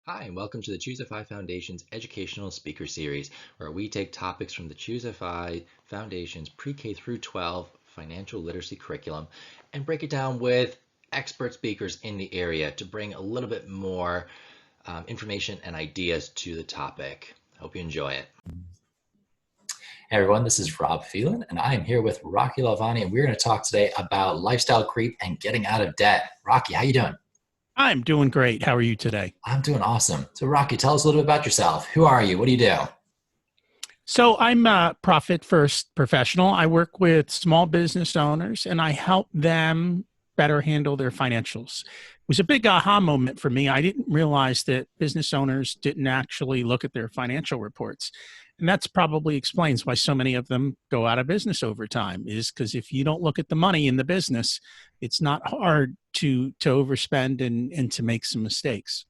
Hi, and welcome to the Choose FI Foundation's Educational Speaker Series, where we take topics from the Choose FI Foundation's pre-K through 12 financial literacy curriculum and break it down with expert speakers in the area to bring a little bit more information and ideas to the topic. Hope you enjoy it. Hey everyone, this is Rob Phelan, and I am here with Rocky Lalvani, and we're going to talk today about lifestyle creep and getting out of debt. Rocky, how you doing? I'm doing great. How are you today? I'm doing awesome. So Rocky, tell us a little bit about yourself. Who are you? What do you do? So I'm a profit first professional. I work with small business owners and I help them better handle their financials. It was a big aha moment for me. I didn't realize that business owners didn't actually look at their financial reports. And that's probably explains why so many of them go out of business over time, is because if you don't look at the money in the business, it's not hard to overspend and to make some mistakes.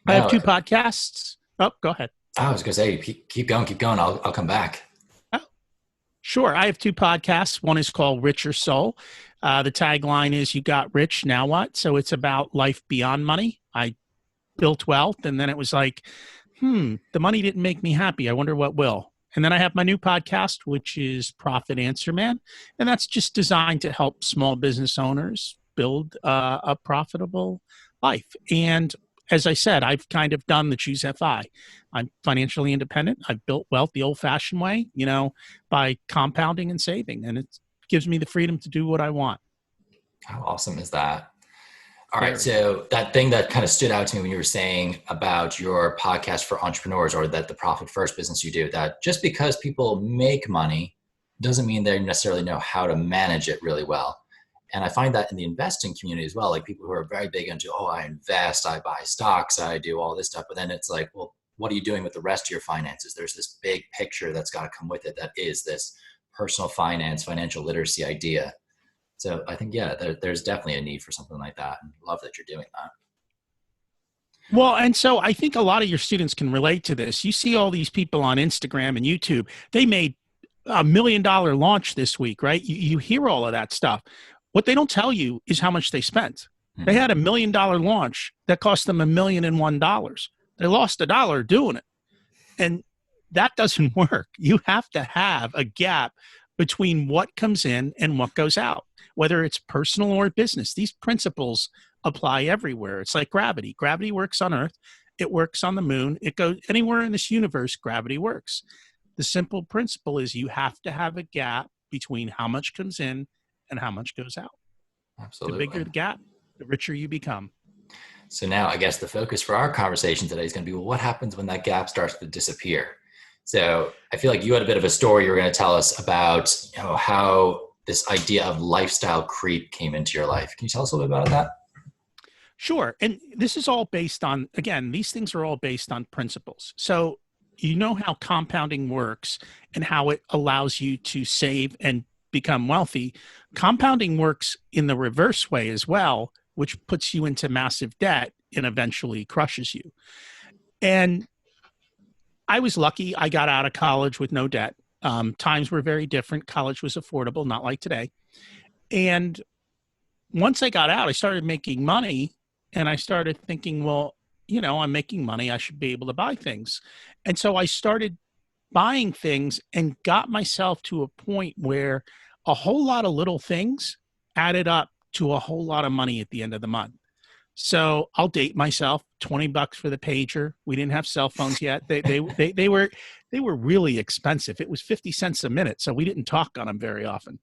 I have No, two podcasts. Oh, go ahead. I was going to say, keep going, keep going. I'll come back. Oh, sure. I have two podcasts. One is called Richer Soul. The tagline is "You got rich, now what?" So it's about life beyond money. I built wealth, and then it was like, the money didn't make me happy. I wonder what will. And then I have my new podcast, which is Profit Answer Man, and that's just designed to help small business owners build a profitable life. And as I said, I've kind of done the Choose FI. I'm financially independent. I've built wealth the old-fashioned way, by compounding and saving, and it gives me the freedom to do what I want. How awesome is that? All right. Very. So that thing that kind of stood out to me when you were saying about your podcast for entrepreneurs, or that the profit first business you do, that just because people make money doesn't mean they necessarily know how to manage it really well. And I find that in the investing community as well, like people who are very big into, oh, I invest, I buy stocks, I do all this stuff. But then it's like, well, what are you doing with the rest of your finances? There's this big picture that's got to come with it. That is this personal finance, financial literacy idea. So I think, yeah, there's definitely a need for something like that. And love that you're doing that. Well, and so I think a lot of your students can relate to this. You see all these people on Instagram and YouTube, they made $1 million launch this week, right? You hear all of that stuff. What they don't tell you is how much they spent. They had $1 million launch that cost them $1,001. They lost $1 doing it. And that doesn't work. You have to have a gap between what comes in and what goes out, whether it's personal or business. These principles apply everywhere. It's like gravity. Gravity works on Earth. It works on the moon. It goes anywhere in this universe, gravity works. The simple principle is you have to have a gap between how much comes in and how much goes out. The Absolutely. bigger the gap, the richer you become. So now I guess the focus for our conversation today is going to be, well, what happens when that gap starts to disappear? So I feel like you had a bit of a story you were going to tell us about, how this idea of lifestyle creep came into your life. Can you tell us a little bit about that? Sure. And this is all based on, again, these things are all based on principles. So you know how compounding works and how it allows you to save and become wealthy. Compounding works in the reverse way as well, which puts you into massive debt and eventually crushes you. And I was lucky. I got out of college with no debt. Times were very different. College was affordable, not like today. And once I got out, I started making money and I started thinking, well, I'm making money. I should be able to buy things. And so I started buying things and got myself to a point where a whole lot of little things added up to a whole lot of money at the end of the month. So I'll date myself, $20 for the pager. We didn't have cell phones yet. They were really expensive. It was 50 cents a minute. So we didn't talk on them very often.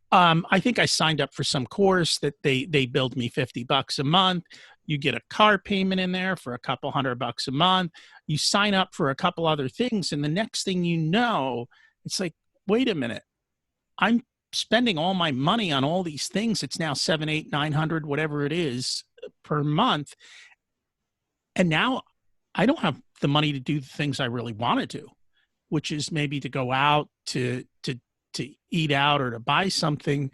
I think I signed up for some course that they billed me $50 a month. You get a car payment in there for a couple $100 a month. You sign up for a couple other things. And the next thing you know, it's like, wait a minute, I'm spending all my money on all these things. It's now 7, 8, 900, whatever it is per month. And now I don't have the money to do the things I really want to do, which is maybe to go out to eat out or to buy something.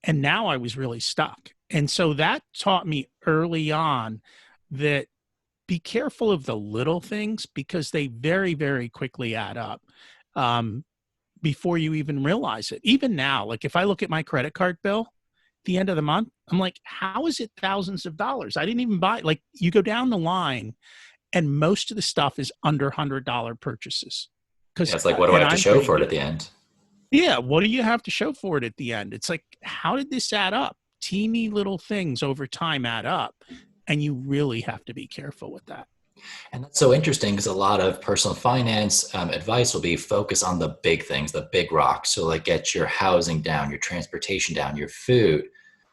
And now I was really stuck. And so that taught me early on that be careful of the little things because they very, very quickly add up before you even realize it. Even now, like if I look at my credit card bill, at the end of the month, I'm like, how is it thousands of dollars? I didn't even buy, like, you go down the line and most of the stuff is under $100 purchases. Yeah, Cause, it's like, what do I and have to I'm show for it thinking, at the end? yeah, what do you have to show for it at the end? It's like, how did this add up? Teeny little things over time add up. And you really have to be careful with that. And that's so interesting because a lot of personal finance advice will be focus on the big things, the big rocks. So like get your housing down, your transportation down, your food.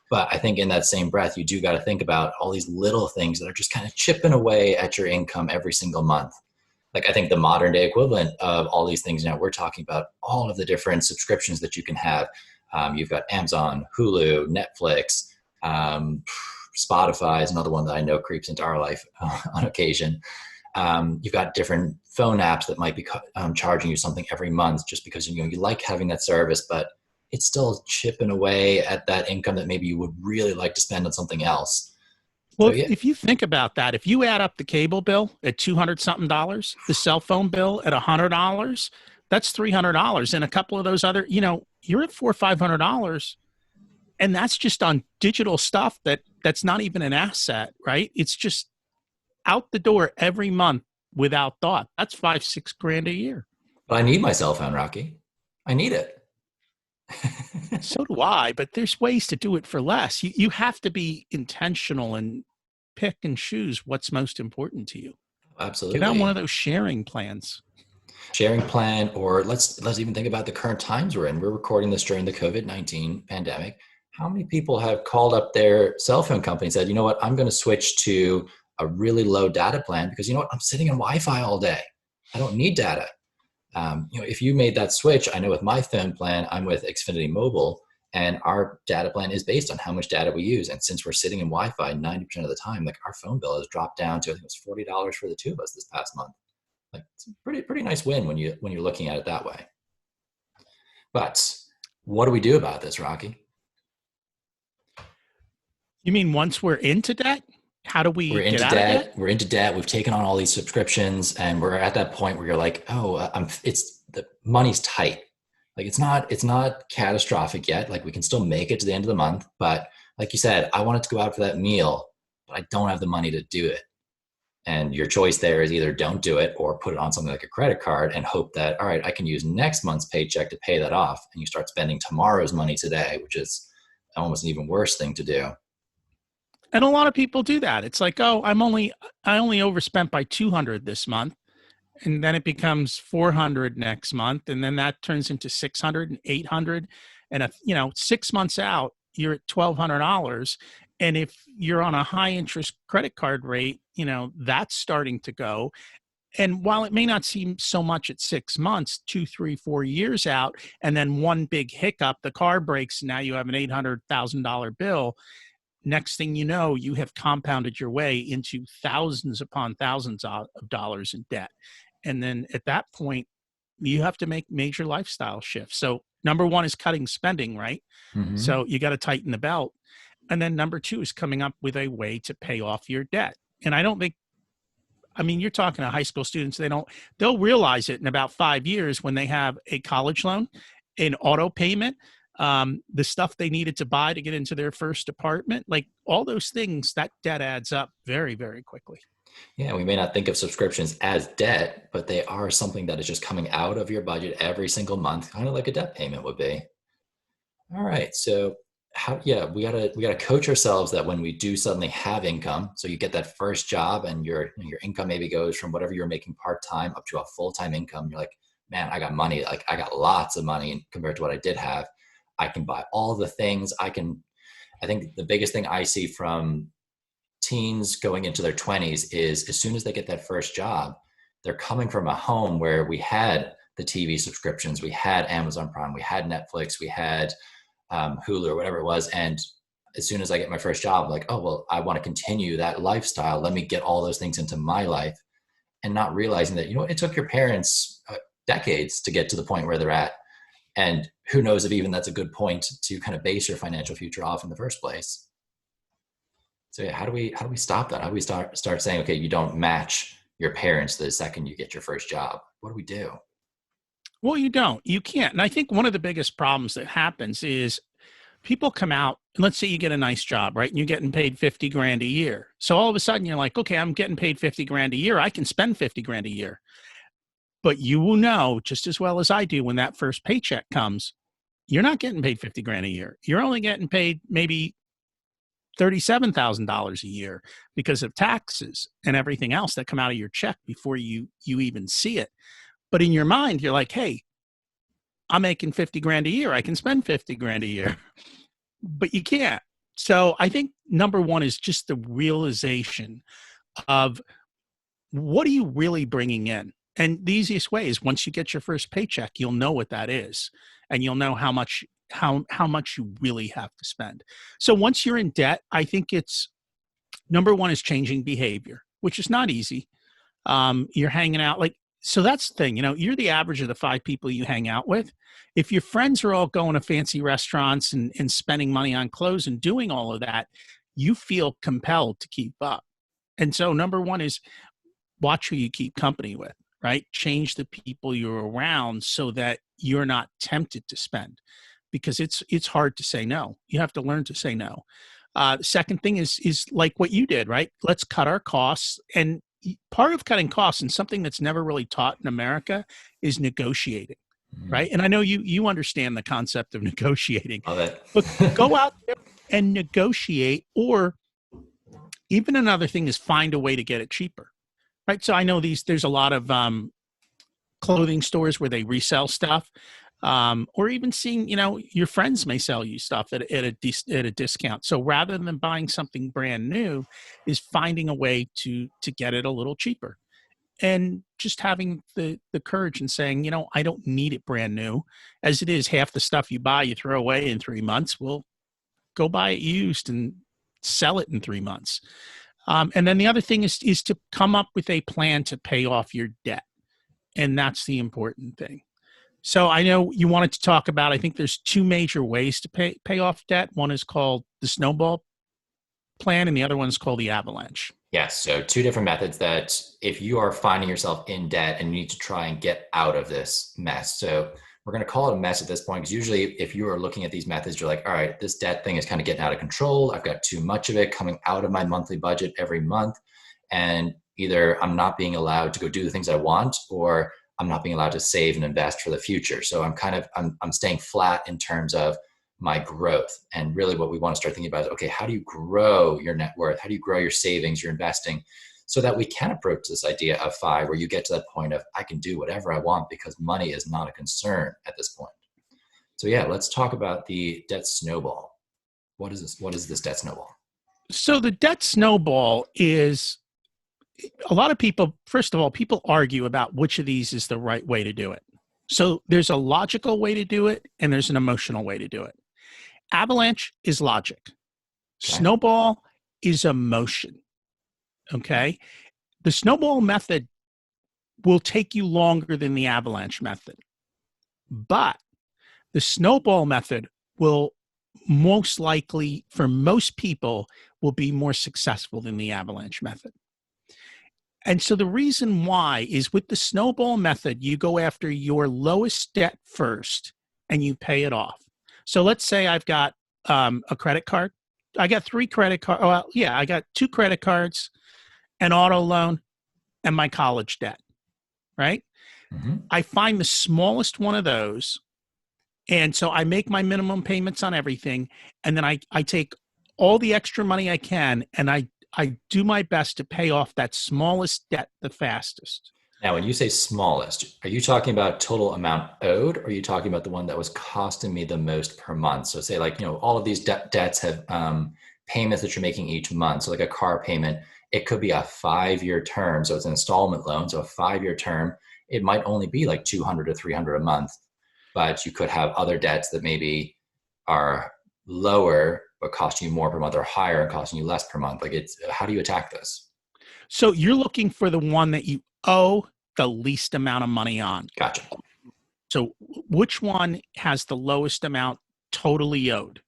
But I think in that same breath, you do got to think about all these little things that are just kind of chipping away at your income every single month. Like I think the modern day equivalent of all these things now, we're talking about all of the different subscriptions that you can have. You've got Amazon, Hulu, Netflix, Spotify is another one that I know creeps into our life on occasion. You've got different phone apps that might be charging you something every month just because you like having that service, but it's still chipping away at that income that maybe you would really like to spend on something else. Well, So, yeah. if you think about that, if you add up the cable bill at $200 something, the cell phone bill at $100, that's $300, and a couple of those other, you're at $400 or $500, and that's just on digital stuff that's not even an asset, right? It's just out the door every month without thought. That's $5,000-$6,000 a year. But I need my cell phone, Rocky. I need it. So do I, but there's ways to do it for less. You have to be intentional and pick and choose what's most important to you. Absolutely. Get on one of those sharing plans. Sharing plan, or let's even think about the current times we're in. We're recording this during the COVID-19 pandemic. How many people have called up their cell phone company and said, you know what, I'm going to switch to a really low data plan because you know what, I'm sitting in Wi-Fi all day. I don't need data. If you made that switch, I know with my phone plan, I'm with Xfinity Mobile, and our data plan is based on how much data we use. And since we're sitting in Wi-Fi 90% of the time, like our phone bill has dropped down to, I think it was $40 for the two of us this past month. Like it's a pretty nice win when you're looking at it that way. But what do we do about this, Rocky? You mean once we're into debt? How do we get out of debt? We're into debt. We've taken on all these subscriptions, and we're at that point where you're like, oh, it's the money's tight. Like it's not catastrophic yet. Like we can still make it to the end of the month, but like you said, I wanted to go out for that meal, but I don't have the money to do it. And your choice there is either don't do it or put it on something like a credit card and hope that, all right, I can use next month's paycheck to pay that off. And you start spending tomorrow's money today, which is almost an even worse thing to do. And a lot of people do that. It's like, oh, I only overspent by 200 this month. And then it becomes 400 next month. And then that turns into 600 and 800. And 6 months out, you're at $1,200. And if you're on a high interest credit card rate, that's starting to go. And while it may not seem so much at 6 months, 2, 3, 4 years out, and then one big hiccup, the car breaks, and now you have an $800,000 bill. Next thing you know, you have compounded your way into thousands upon thousands of dollars in debt. And then at that point, you have to make major lifestyle shifts. So number one is cutting spending, right? Mm-hmm. So you got to tighten the belt. And then number two is coming up with a way to pay off your debt. And you're talking to high school students, they'll realize it in about 5 years when they have a college loan, an auto payment, the stuff they needed to buy to get into their first apartment, like all those things, that debt adds up very, very quickly. Yeah, we may not think of subscriptions as debt, but they are something that is just coming out of your budget every single month, kind of like a debt payment would be. All right, so we gotta coach ourselves that when we do suddenly have income, so you get that first job and your income maybe goes from whatever you're making part-time up to a full-time income. You're like, man, I got money. Like I got lots of money compared to what I did have. I can buy all the things. I think the biggest thing I see from teens going into their 20s is as soon as they get that first job, they're coming from a home where we had the TV subscriptions, we had Amazon Prime, we had Netflix, we had Hulu or whatever it was. And as soon as I get my first job, I'm like, oh, well, I want to continue that lifestyle. Let me get all those things into my life, and not realizing that, it took your parents decades to get to the point where they're at. And who knows if even that's a good point to kind of base your financial future off in the first place. So yeah, how do we stop that? How do we start saying, okay, you don't match your parents the second you get your first job? What do we do? Well, you can't. And I think one of the biggest problems that happens is people come out, and let's say you get a nice job, right? And you're getting paid 50 grand a year. So all of a sudden you're like, okay, I'm getting paid 50 grand a year. I can spend 50 grand a year. But you will know just as well as I do when that first paycheck comes, you're not getting paid 50 grand a year. You're only getting paid maybe $37,000 a year because of taxes and everything else that come out of your check before you even see it. But in your mind, you're like, hey, I'm making 50 grand a year. I can spend 50 grand a year, but you can't. So I think number one is just the realization of what are you really bringing in? And the easiest way is once you get your first paycheck, you'll know what that is, and you'll know how much you really have to spend. So once you're in debt, I think it's number one is changing behavior, which is not easy. You're hanging out so that's the thing, you're the average of the 5 people you hang out with. If your friends are all going to fancy restaurants and spending money on clothes and doing all of that, you feel compelled to keep up. And so number one is watch who you keep company with, right? Change the people you're around so that you're not tempted to spend, because it's hard to say no. You have to learn to say no. The second thing is like what you did, right? Let's cut our costs. And part of cutting costs, and something that's never really taught in America, is negotiating, right? And I know you understand the concept of negotiating. Love it. But go out there and negotiate, or even another thing is find a way to get it cheaper. Right. So I know there's a lot of clothing stores where they resell stuff, or even seeing, your friends may sell you stuff at a discount. So rather than buying something brand new, is finding a way to get it a little cheaper, and just having the courage and saying, I don't need it brand new. As it is, half the stuff you buy, you throw away in 3 months. Well, go buy it used and sell it in 3 months. And then the other thing is to come up with a plan to pay off your debt. And that's the important thing. So I know you wanted to talk about, I think there's 2 major ways to pay off debt. One is called the snowball plan, and the other one is called the avalanche. Yes. So 2 different methods that if you are finding yourself in debt and you need to try and get out of this mess. So we're going to call it a mess at this point, because usually if you are looking at these methods, you're like, all right, this debt thing is kind of getting out of control. I've got too much of it coming out of my monthly budget every month. And either I'm not being allowed to go do the things I want, or I'm not being allowed to save and invest for the future. So I'm staying flat in terms of my growth. And really what we want to start thinking about is, okay, how do you grow your net worth? How do you grow your savings, your investing, so that we can approach this idea of 5, where you get to that point of, I can do whatever I want because money is not a concern at this point. So yeah, let's talk about the debt snowball. What is this? What is this debt snowball? So the debt snowball is, a lot of people, first of all, people argue about which of these is the right way to do it. So there's a logical way to do it, and there's an emotional way to do it. Avalanche is logic. Okay. Snowball is emotion. Okay. The snowball method will take you longer than the avalanche method, but the snowball method will most likely, for most people, will be more successful than the avalanche method. And so the reason why is, with the snowball method, you go after your lowest debt first and you pay it off. So let's say I've got a credit card. I got 3 credit cards. Well, yeah, I got 2 credit cards, an auto loan, and my college debt, right? Mm-hmm. I find the smallest one of those. And so I make my minimum payments on everything. And then I take all the extra money I can, and I do my best to pay off that smallest debt the fastest. Now, when you say smallest, are you talking about total amount owed, or are you talking about the one that was costing me the most per month? So say all of these debts have payments that you're making each month. So like a car payment, it could be a 5-year term. So it's an installment loan. So a 5-year term, it might only be like $200 to $300 a month, but you could have other debts that maybe are lower, but costing you more per month, or higher and costing you less per month. How do you attack this? So you're looking for the one that you owe the least amount of money on. Gotcha. So which one has the lowest amount totally owed?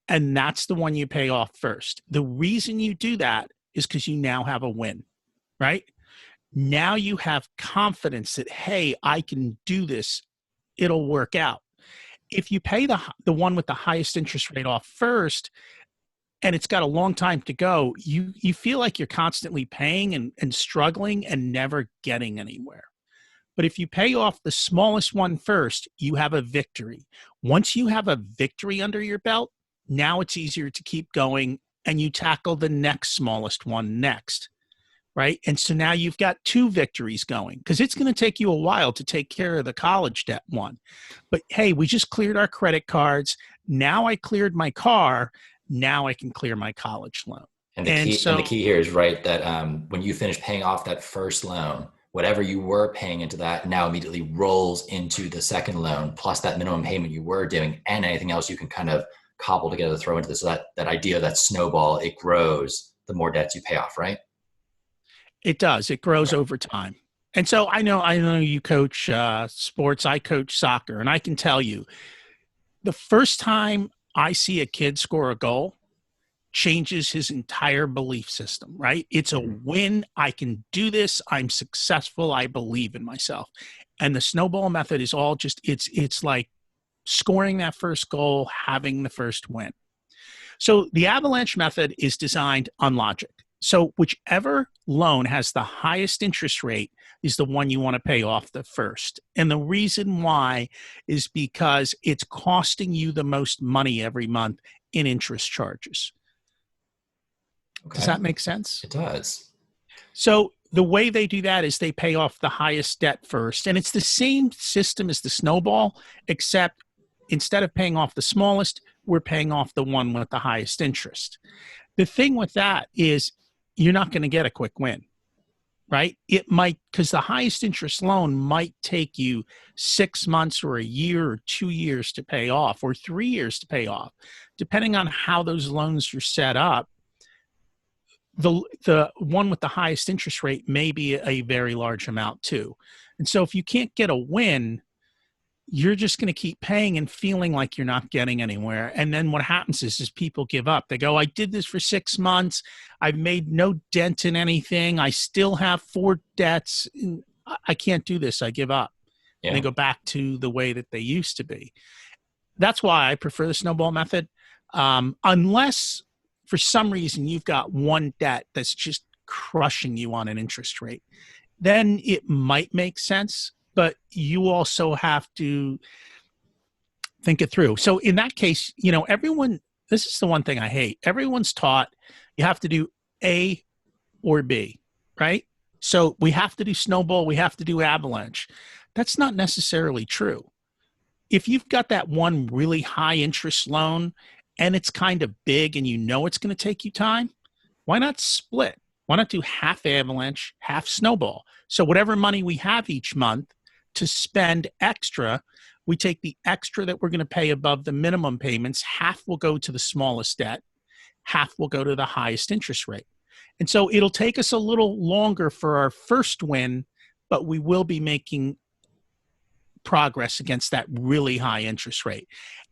And that's the one you pay off first. The reason you do that is because you now have a win, right? Now you have confidence that, hey, I can do this. It'll work out. if you pay the one with the highest interest rate off first, and it's got a long time to go, you feel like you're constantly paying and struggling and never getting anywhere. But if you pay off the smallest one first, you have a victory. Once you have a victory under your belt, now it's easier to keep going and you tackle the next smallest one next, right? And so now you've got two victories going, because it's going to take you a while to take care of the college debt one. But hey, we just cleared our credit cards. Now I cleared my car. Now I can clear my college loan. And the key here is, right, that when you finish paying off that first loan, whatever you were paying into that now immediately rolls into the second loan, plus that minimum payment you were doing, and anything else you can kind of cobble together to throw into this. So that idea, that snowball, it grows the more debts you pay off, right? It does. It grows over time. And so I know you coach sports. I coach soccer, and I can tell you, the first time I see a kid score a goal changes his entire belief system, right? It's a win. I can do this. I'm successful. I believe in myself. And the snowball method is all just, it's like scoring that first goal, having the first win. So the avalanche method is designed on logic. So whichever loan has the highest interest rate is the one you want to pay off the first. And the reason why is because it's costing you the most money every month in interest charges. Okay. Does that make sense? It does. So the way they do that is they pay off the highest debt first. And it's the same system as the snowball, except instead of paying off the smallest, we're paying off the one with the highest interest. The thing with that is you're not going to get a quick win, right? It might, because the highest interest loan might take you 6 months or a year or 2 years to pay off, or 3 years to pay off, depending on how those loans are set up. The one with the highest interest rate may be a very large amount too. And so if you can't get a win, you're just going to keep paying and feeling like you're not getting anywhere. And then what happens is people give up. They go, I did this for 6 months. I've made no dent in anything. I still have 4 debts. I can't do this. I give up. Yeah. And they go back to the way that they used to be. That's why I prefer the snowball method. Unless for some reason you've got one debt that's just crushing you on an interest rate, then it might make sense. But you also have to think it through. So in that case, everyone, this is the one thing I hate. Everyone's taught you have to do A or B, right? So we have to do snowball, we have to do avalanche. That's not necessarily true. If you've got that one really high interest loan and it's kind of big and it's going to take you time, why not split? Why not do half avalanche, half snowball? So whatever money we have each month to spend extra, we take the extra that we're going to pay above the minimum payments, half will go to the smallest debt, half will go to the highest interest rate. And so it'll take us a little longer for our first win, but we will be making progress against that really high interest rate.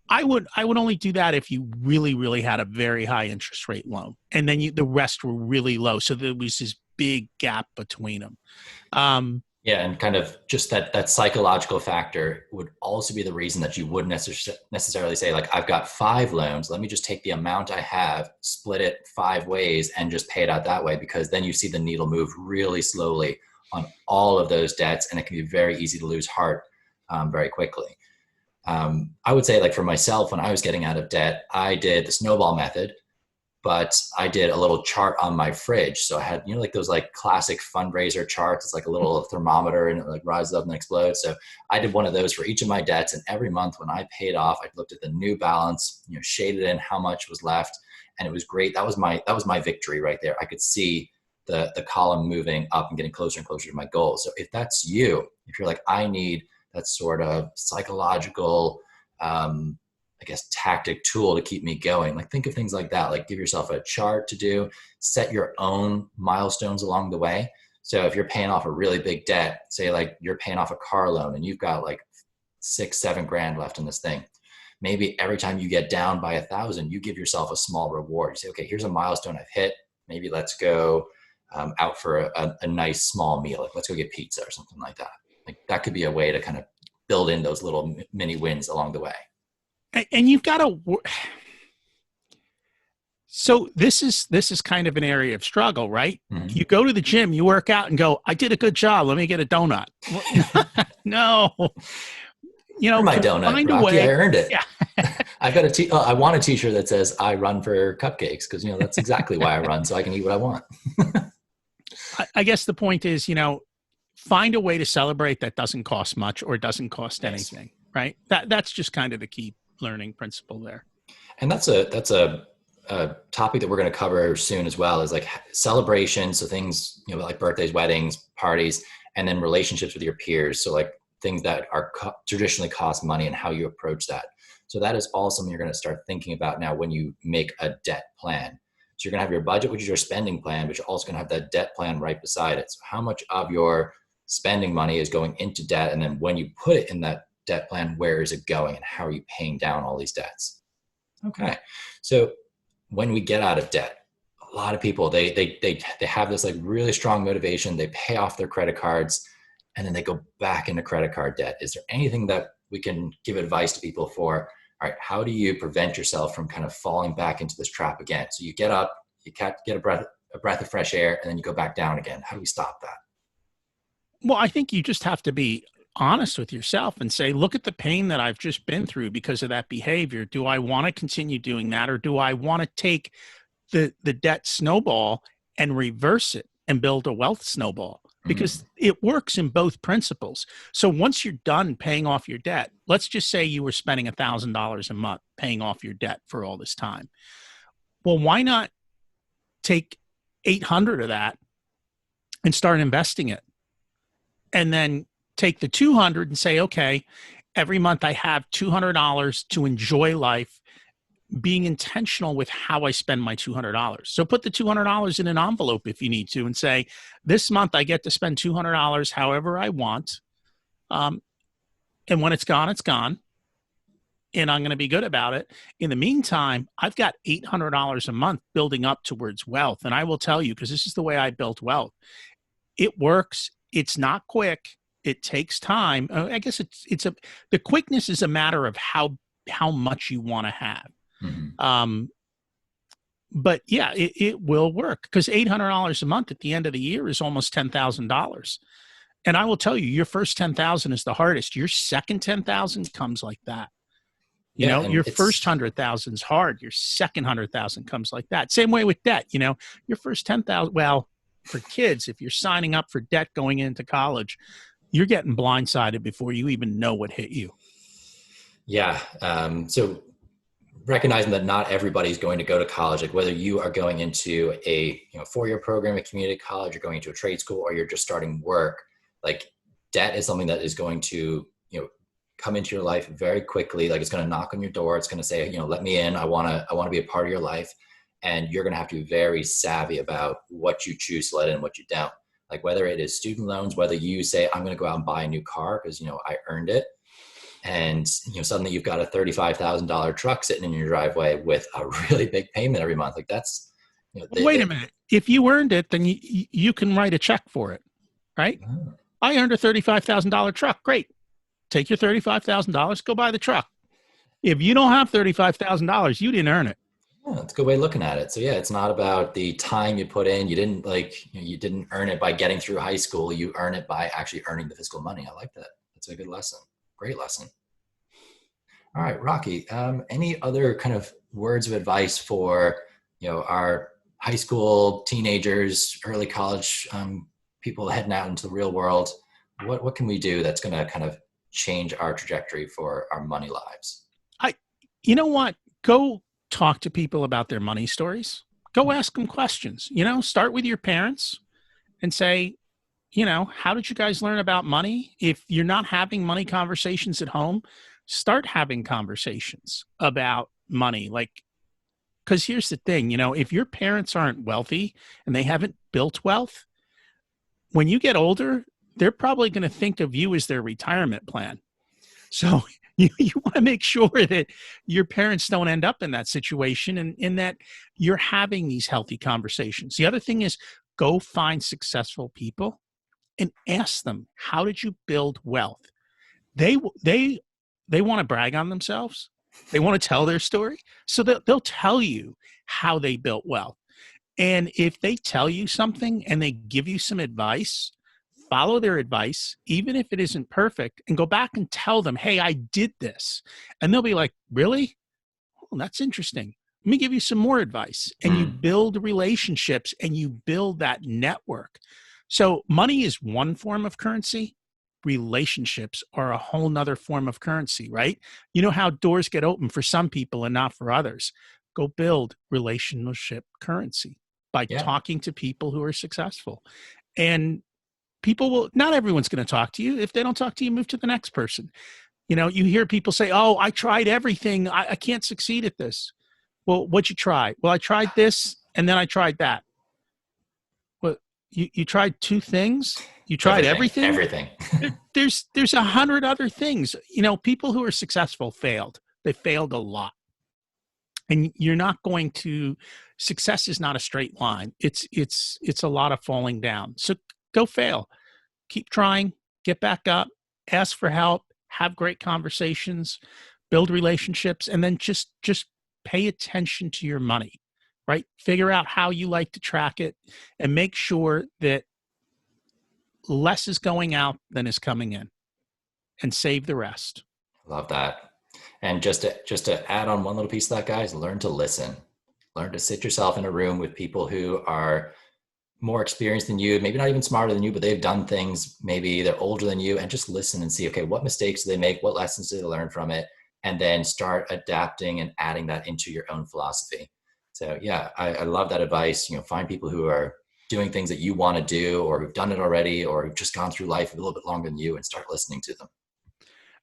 I would only do that if you really, really had a very high interest rate loan, and then the rest were really low. So there was this big gap between them. Yeah, and kind of just that psychological factor would also be the reason that you wouldn't necessarily say, like, I've got 5 loans. Let me just take the amount I have, split it 5 ways, and just pay it out that way, because then you see the needle move really slowly on all of those debts, and it can be very easy to lose heart very quickly. I would say, like, for myself, when I was getting out of debt, I did the snowball method, but I did a little chart on my fridge. So I had, like those like classic fundraiser charts. It's like a little thermometer and it like rises up and explodes. So I did one of those for each of my debts. And every month when I paid off, I looked at the new balance, shaded in how much was left. And it was great. That was my victory right there. I could see the column moving up and getting closer and closer to my goal. So if that's you, if you're like, I need that sort of psychological, tactic tool to keep me going. Like, think of things like that. Like, give yourself a chart to do, set your own milestones along the way. So if you're paying off a really big debt, say like you're paying off a car loan and you've got like 6-7 grand left in this thing. Maybe every time you get down by 1,000, you give yourself a small reward. You say, okay, here's a milestone I've hit. Maybe let's go out for a nice small meal. Like, let's go get pizza or something like that. Like, that could be a way to kind of build in those little mini wins along the way. And you've got to. So this is kind of an area of struggle, right? Mm-hmm. You go to the gym, you work out, and go, "I did a good job. Let me get a donut." No, For my donut, find a Rocky, I way. earned it. Yeah. I've got I want a T-shirt that says "I run for cupcakes" because that's exactly why I run, so I can eat what I want. I guess the point is, find a way to celebrate that doesn't cost much or doesn't cost anything, right? That's just kind of the key learning principle there. And that's a topic that we're going to cover soon as well, is like celebrations. So things, like birthdays, weddings, parties, and then relationships with your peers. So like things that are traditionally cost money and how you approach that. So that is all something you're going to start thinking about now when you make a debt plan. So you're going to have your budget, which is your spending plan, but you're also going to have that debt plan right beside it. So how much of your spending money is going into debt? And then when you put it in that debt plan, where is it going and how are you paying down all these debts? Okay. So when we get out of debt, a lot of people, they have this like really strong motivation. They pay off their credit cards and then they go back into credit card debt. Is there anything that we can give advice to people for? All right, how do you prevent yourself from kind of falling back into this trap again? So you get up, you get a breath of fresh air, and then you go back down again. How do we stop that? Well, I think you just have to be honest with yourself and say, look at the pain that I've just been through because of that behavior. Do I want to continue doing that, or do I want to take the debt snowball and reverse it and build a wealth snowball? Because it works in both principles. So once you're done paying off your debt, let's just say you were spending $1,000 a month paying off your debt for all this time. Well, why not take 800 of that and start investing it? And then take the 200 and say, okay, every month I have $200 to enjoy life, being intentional with how I spend my $200. So put the $200 in an envelope if you need to and say, this month I get to spend $200 however I want. And when it's gone, it's gone. And I'm going to be good about it. In the meantime, I've got $800 a month building up towards wealth. And I will tell you, because this is the way I built wealth. It works. It's not quick. It takes time. I guess the quickness is a matter of how much you want to have. Mm-hmm. But yeah, it will work because $800 a month at the end of the year is almost $10,000. And I will tell you, your first 10,000 is the hardest. Your second 10,000 comes like that. Your first 100,000 is hard. Your second 100,000 comes like that. Same way with debt. Your first 10,000. Well, for kids, if you're signing up for debt going into college, you're getting blindsided before you even know what hit you. Yeah. So recognizing that not everybody's going to go to college, like whether you are going into a 4-year program at community college, you're going into a trade school, or you're just starting work, like debt is something that is going to come into your life very quickly. Like it's going to knock on your door. It's going to say, let me in. I want to be a part of your life. And you're going to have to be very savvy about what you choose to let in and what you don't. Like whether it is student loans, whether you say, I'm going to go out and buy a new car because, I earned it. And, suddenly you've got a $35,000 truck sitting in your driveway with a really big payment every month. Like that's, wait a minute. If you earned it, then you can write a check for it, right? Oh. I earned a $35,000 truck. Great. Take your $35,000, go buy the truck. If you don't have $35,000, you didn't earn it. Yeah, that's a good way of looking at it. So yeah, it's not about the time you put in. You didn't you didn't earn it by getting through high school. You earn it by actually earning the physical money. I like that. That's a good lesson. Great lesson. All right, Rocky, any other kind of words of advice for, our high school teenagers, early college people heading out into the real world? What can we do that's going to kind of change our trajectory for our money lives? You know what? Go talk to people about their money stories. Go ask them questions. Start with your parents and say, how did you guys learn about money? If you're not having money conversations at home, start having conversations about money. Because here's the thing, if your parents aren't wealthy and they haven't built wealth, when you get older, they're probably going to think of you as their retirement plan. So you want to make sure that your parents don't end up in that situation and that you're having these healthy conversations. The other thing is go find successful people and ask them, how did you build wealth? They want to brag on themselves. They want to tell their story. So they'll tell you how they built wealth. And if they tell you something and they give you some advice, follow their advice, even if it isn't perfect, and go back and tell them, hey, I did this. And they'll be like, really? Oh, that's interesting. Let me give you some more advice. And you build relationships and you build that network. So money is one form of currency. Relationships are a whole nother form of currency, right? You know how doors get open for some people and not for others. Go build relationship currency by Yeah. talking to people who are successful. And people will, not everyone's going to talk to you. If they don't talk to you, move to the next person. You know, you hear people say, oh, I tried everything. I can't succeed at this. Well, what'd you try? Well, I tried this and then I tried that. Well, you tried two things? You tried everything? Everything. There's 100 other things. You know, people who are successful failed. They failed a lot. And you're not going to, success is not a straight line. It's a lot of falling down. So go fail. Keep trying, get back up, ask for help, have great conversations, build relationships, and then just pay attention to your money, right? Figure out how you like to track it and make sure that less is going out than is coming in, and save the rest. Love that. And just to add on one little piece of that, guys, learn to listen. Learn to sit yourself in a room with people who are more experienced than you, maybe not even smarter than you, but they've done things, maybe they're older than you, and just listen and see, okay, what mistakes do they make? What lessons do they learn from it? And then start adapting and adding that into your own philosophy. So yeah, I love that advice. You know, find people who are doing things that you want to do, or who've done it already, or who've just gone through life a little bit longer than you, and start listening to them.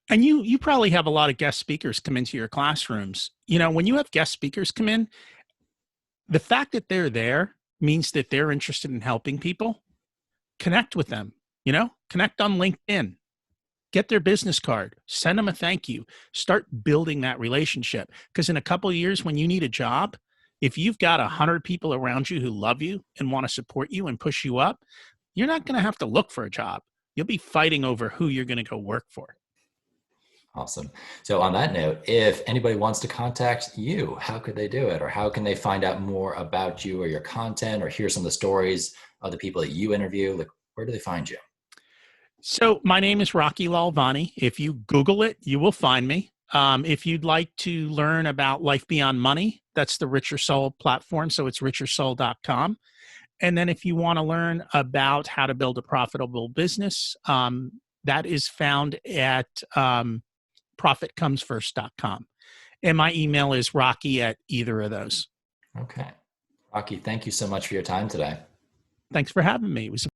And you probably have a lot of guest speakers come into your classrooms. You know, when you have guest speakers come in, the fact that they're there means that they're interested in helping people. Connect with them, you know, connect on LinkedIn, get their business card, send them a thank you, start building that relationship. Because in a couple of years, when you need a job, if you've got 100 people around you who love you and want to support you and push you up, you're not going to have to look for a job. You'll be fighting over who you're going to go work for. Awesome. So on that note, if anybody wants to contact you, how could they do it? Or how can they find out more about you or your content, or hear some of the stories of the people that you interview? Like, where do they find you? So my name is Rocky Lalvani. If you Google it, you will find me. If you'd like to learn about life beyond money, that's the Richer Soul platform. So it's richersoul.com. And then if you want to learn about how to build a profitable business, that is found at profitcomesfirst.com. And my email is Rocky at either of those. Okay. Rocky, thank you so much for your time today. Thanks for having me. It was